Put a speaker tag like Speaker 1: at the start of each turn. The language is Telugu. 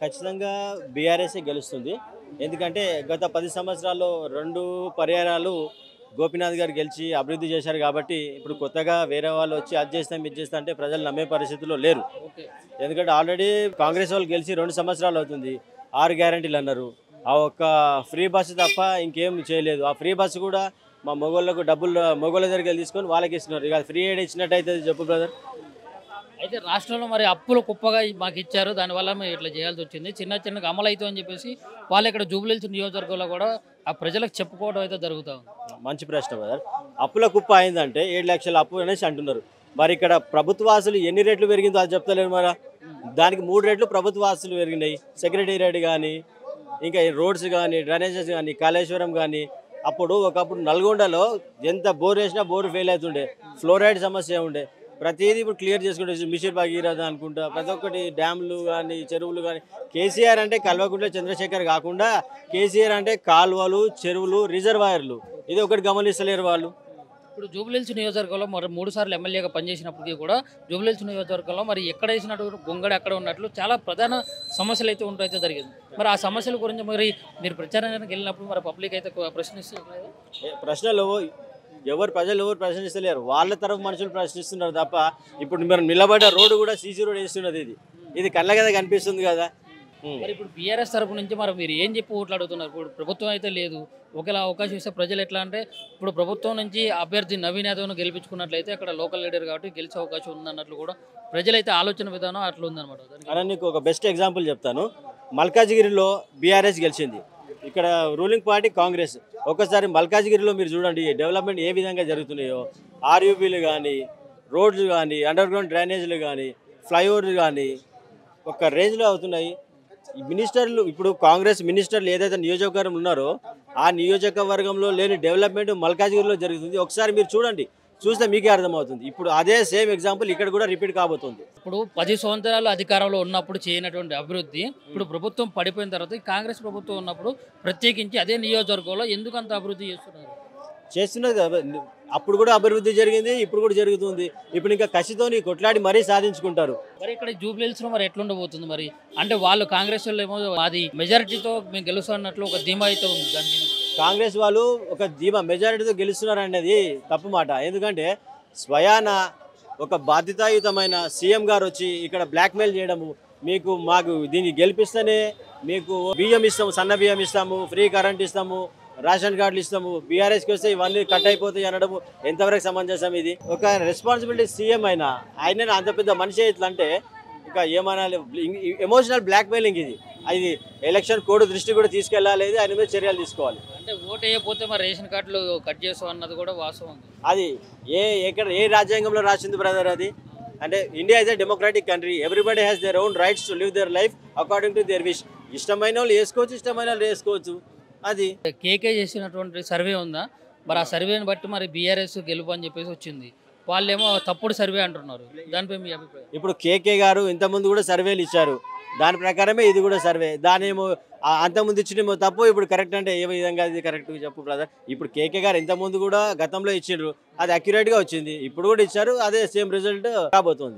Speaker 1: ఖచ్చితంగా బీఆర్ఎస్ఏ గెలుస్తుంది. ఎందుకంటే గత 10 సంవత్సరాల్లో 2 పర్యాయాలు గోపీనాథ్ గారు గెలిచి అభివృద్ధి చేశారు కాబట్టి ఇప్పుడు కొత్తగా వేరే వాళ్ళు వచ్చి అది చేస్తాం ఇది చేస్తాం అంటే ప్రజలు నమ్మే పరిస్థితిలో లేరు. ఎందుకంటే ఆల్రెడీ కాంగ్రెస్ వాళ్ళు గెలిచి 2 సంవత్సరాలు అవుతుంది. 6 గ్యారంటీలు అన్నారు. ఆ ఒక్క ఫ్రీ బస్సు తప్ప ఇంకేం చేయలేదు. ఆ ఫ్రీ బస్సు కూడా మా మొగోళ్ళకు డబ్బులు మొగోళ్ళ దగ్గరికి తీసుకొని వాళ్ళకి ఇస్తున్నారు. ఇక ఫ్రీ ఎయిడ్ ఇచ్చినట్టయితే చెప్పు బ్రదర్.
Speaker 2: అయితే రాష్ట్రంలో మరి అప్పులు కుప్పగా మాకు ఇచ్చారు, దానివల్ల మేము ఇట్లా చేయాల్సి వచ్చింది, చిన్న చిన్నగా అమలు అవుతాం అని చెప్పేసి వాళ్ళు ఇక్కడ జూబ్లీహిల్స్ నియోజకవర్గంలో కూడా ఆ ప్రజలకు చెప్పుకోవడం అయితే జరుగుతూ ఉంది.
Speaker 1: మంచి ప్రశ్న బ్రదర్. అప్పుల కుప్ప అయిందంటే 7 లక్షల అప్పు అనేసి అంటున్నారు. మరి ఇక్కడ ప్రభుత్వ ఆస్తులు ఎన్ని రెట్లు పెరిగిందో అది చెప్తలేరు మరి. దానికి 3 రెట్లు ప్రభుత్వ ఆస్తులు పెరిగినాయి. సెక్రటేరియట్ కానీ ఇంకా రోడ్స్ కానీ డ్రైనేజెస్ కానీ కాళేశ్వరం కానీ ఒకప్పుడు నల్గొండలో ఎంత బోర్ వేసినా బోర్ ఫెయిల్ అవుతుండే, ఫ్లోరైడ్ సమస్య ఉండే. ప్రతిదీ ఇప్పుడు క్లియర్ చేసుకుంటే మిషన్ భగీరథ అనుకుంటా ప్రతి ఒక్కటి డ్యామ్లు కానీ చెరువులు కానీ. కేసీఆర్ అంటే కల్వకుంట్ల చంద్రశేఖర్ కాకుండా కేసీఆర్ అంటే కాలువలు చెరువులు రిజర్వాయర్లు. ఇది ఒకటి గమనిస్తలేరు వాళ్ళు.
Speaker 2: ఇప్పుడు జూబ్లీహిల్స్ నియోజకవర్గంలో మరి 3 సార్లు ఎమ్మెల్యేగా పనిచేసినప్పటికీ కూడా జూబ్లీహిల్స్ నియోజకవర్గంలో మరి ఎక్కడ వేసినట్టు గొంగడి అక్కడ ఉన్నట్లు చాలా ప్రధాన సమస్యలు అయితే ఉంటాయితే జరిగింది. మరి ఆ సమస్యల గురించి మరి మీరు ప్రచారానికి వెళ్ళినప్పుడు మరి పబ్లిక్ అయితే ప్రశ్నిస్తున్నారు.
Speaker 1: ప్రశ్నలు ప్రజలు ఎవరు ప్రశ్నిస్తలేరు. వాళ్ళ తరఫు మనుషులు ప్రశ్నిస్తున్నారు తప్ప ఇప్పుడు మనం నిలబడ్డ రోడ్డు కూడా సీసీ రోడ్ వేస్తున్నది. ఇది కళ్ళ కదా కనిపిస్తుంది కదా.
Speaker 2: మరి ఇప్పుడు బీఆర్ఎస్ తరపు నుంచి మరి మీరు ఏం చెప్పి ఓట్లాడుతున్నారు? ఇప్పుడు ప్రభుత్వం అయితే లేదు, ఒకవేళ అవకాశం ఇస్తే ప్రజలు ఎట్లా అంటే ఇప్పుడు ప్రభుత్వం నుంచి అభ్యర్థి నవీన్ యాదవ్ను గెలిపించుకున్నట్లయితే అక్కడ లోకల్ లీడర్ కాబట్టి గెలిచే అవకాశం ఉందన్నట్లు కూడా ప్రజలైతే ఆలోచన విధానం అట్లా ఉందన్నమాట.
Speaker 1: అలా నీకు ఒక బెస్ట్ ఎగ్జాంపుల్ చెప్తాను. మల్కాజ్గిరిలో బీఆర్ఎస్ గెలిచింది, ఇక్కడ రూలింగ్ పార్టీ కాంగ్రెస్. ఒకసారి మల్కాజ్గిరిలో మీరు చూడండి డెవలప్మెంట్ ఏ విధంగా జరుగుతున్నాయో. ఆర్యూబీలు కానీ రోడ్లు కానీ అండర్ గ్రౌండ్ డ్రైనేజీలు కానీ ఫ్లైఓవర్లు కానీ ఒక రేంజ్లో అవుతున్నాయి. మినిస్టర్లు ఇప్పుడు కాంగ్రెస్ మినిస్టర్లు ఏదైతే నియోజకవర్గం ఉన్నారో ఆ నియోజకవర్గంలో లేని డెవలప్మెంట్ మల్కాజ్గిరిలో జరుగుతుంది. ఒకసారి మీరు చూడండి, చూస్తే మీకే అర్థమవుతుంది. ఇప్పుడు అదే సేమ్ ఎగ్జాంపుల్ ఇక్కడ కూడా రిపీట్ కాబోతుంది.
Speaker 2: ఇప్పుడు 10 సంవత్సరాలు అధికారంలో ఉన్నప్పుడు చేయనటువంటి అభివృద్ధి ఇప్పుడు ప్రభుత్వం పడిపోయిన తర్వాత కాంగ్రెస్ ప్రభుత్వం ఉన్నప్పుడు ప్రత్యేకించి అదే నియోజకవర్గంలో ఎందుకు అంత అభివృద్ధి
Speaker 1: చేస్తున్నది కదా. అప్పుడు కూడా అభివృద్ధి జరిగింది, ఇప్పుడు కూడా జరుగుతుంది. ఇప్పుడు ఇంకా కసితోని కొట్లాడి మరీ సాధించుకుంటారు.
Speaker 2: మరి ఇక్కడ జూబ్లీహిల్స్ లో మరి ఎట్లుండబోతుంది మరి? అంటే వాళ్ళు కాంగ్రెస్ వాళ్ళు ఏమో అది మెజారిటీతో మేము గెలుస్తున్నట్లు ఒక ధీమా అయితే ఉంది. దాన్ని
Speaker 1: కాంగ్రెస్ వాళ్ళు ఒక ధీమా మెజారిటీతో గెలుస్తున్నారు అనేది తప్పు మాట. ఎందుకంటే స్వయాన ఒక బాధ్యతాయుతమైన సీఎం గారు వచ్చి ఇక్కడ బ్లాక్మెయిల్ చేయడము, మాకు దీన్ని గెలిపిస్తేనే మీకు బియ్యం ఇస్తాము, సన్న బియ్యం ఇస్తాము, ఫ్రీ కరెంట్ ఇస్తాము, రేషన్ కార్డులు ఇస్తాము, బీఆర్ఎస్కి వస్తే ఇవన్నీ కట్ అయిపోతాయి అనడం ఎంతవరకు సమంజసం? ఇది ఒక రెస్పాన్సిబిలిటీ సీఎం అయినా ఆయన అంత పెద్ద మనిషి ఇట్లంటే ఇంకా ఏమనాలి? ఎమోషనల్ బ్లాక్మెయిలింగ్ ఇది. అది ఎలక్షన్ కోడ్ దృష్టి కూడా తీసుకెళ్ళాలి, ఆయన మీద చర్యలు తీసుకోవాలి.
Speaker 2: అంటే ఓటు వేయకపోతే మరి రేషన్ కార్డులు కట్ చేస్తాం అన్నది కూడా వాస్తవం.
Speaker 1: అది ఏ రాజ్యాంగంలో రాసింది బ్రదర్ అది? అంటే India is a democratic country, everybody has their own rights to live their life according to their wish. ఇష్టమైన వాళ్ళు వేసుకోవచ్చు, ఇష్టమైన వాళ్ళు వేసుకోవచ్చు. అది
Speaker 2: కేకే చేసినటువంటి సర్వే ఉందా మరి? ఆ సర్వేని బట్టి మరి బీఆర్ఎస్ గెలుపు అని చెప్పేసి వచ్చింది, వాళ్ళేమో తప్పుడు సర్వే అంటున్నారు. దానిపై మీ అభిప్రాయం?
Speaker 1: ఇప్పుడు కేకే గారు ఇంతకుముందు కూడా సర్వేలు ఇచ్చారు, దాని ప్రకారమే ఇది కూడా సర్వే. దానేమో అంతకుముందు ఇచ్చినేమో తప్పు, ఇప్పుడు కరెక్ట్ అంటే ఏ విధంగా ఇది కరెక్ట్ చెప్పు బ్రదర్? ఇప్పుడు కేకే గారు ఇంతకుముందు కూడా గతంలో ఇచ్చిండ్రు, అది అక్యురేట్గా వచ్చింది. ఇప్పుడు కూడా ఇచ్చారు, అదే సేమ్ రిజల్ట్ రాబోతుంది.